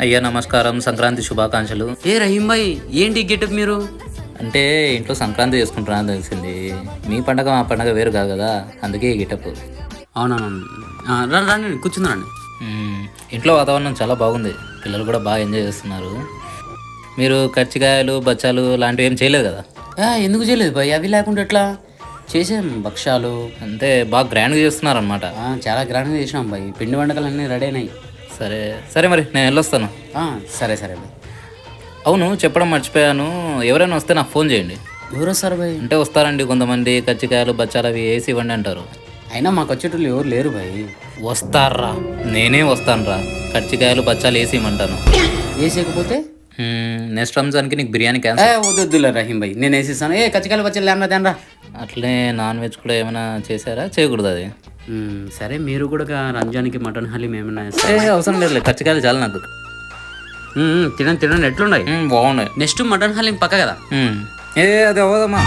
అయ్యా నమస్కారం, సంక్రాంతి శుభాకాంక్షలు. ఏ రహీం భాయ్, ఏంటి గెటప్ మీరు? అంటే ఇంట్లో సంక్రాంతి చేసుకుంటున్నాను తెలిసింది. మీ పండగ మా పండగ వేరు కాదు కదా, అందుకే ఈ గెటప్. అవునవును, రండి రండి కూర్చుందండి. ఇంట్లో వాతావరణం చాలా బాగుంది, పిల్లలు కూడా బాగా ఎంజాయ్ చేస్తున్నారు. మీరు కర్చికాయలు బచ్చాలు లాంటివి ఏం చేయలేదు కదా? ఎందుకు చేయలేదు భాయ్, అవి లేకుండా ఎట్లా? చేసాం భక్షాలు. అంటే బాగా గ్రాండ్గా చేస్తున్నారు అనమాట. చాలా గ్రాండ్గా చేసినాం భాయ్, పిండి వంటకాలు అన్నీ రెడీ అయినాయి. సరే సరే, మరి నేను వెళ్ళొస్తాను. సరే సరే భాయ్. అవును, చెప్పడం మర్చిపోయాను, ఎవరైనా వస్తే నాకు ఫోన్ చేయండి. ఎవరు వస్తారు భాయ్? అంటే వస్తారండి కొంతమంది, కర్చికాయలు బచ్చాలు అవి వేసి ఇవ్వండి అంటారు. అయినా మాకు వచ్చేటోళ్ళు ఎవరు లేరు భాయ్. వస్తారా? నేనే వస్తానురా, కర్చికాయలు బచ్చాలు వేసి ఇవ్వమంటాను. వేసేయకపోతే నెక్స్ట్ రంజాన్కి నీకు బిర్యానీ క్యాన్సల్. వద్దులే రహీం భాయ్, నేను వేసిస్తాను. కచ్చికాయలు వచ్చి లేమన్నా తేనరా. అట్లే నాన్ వెజ్ కూడా ఏమైనా చేశారా? చేయకూడదు అది. సరే, మీరు కూడా రంజాన్కి మటన్ హలీం ఏమైనా అవసరం లేదు, కర్చికాయలు చాలు నాకు. తినండి తినండి, ఎట్లున్నాయి? బాగున్నాయి. నెక్స్ట్ మటన్ హలీం పక్క కదా. అది అవ్వదమ్మా.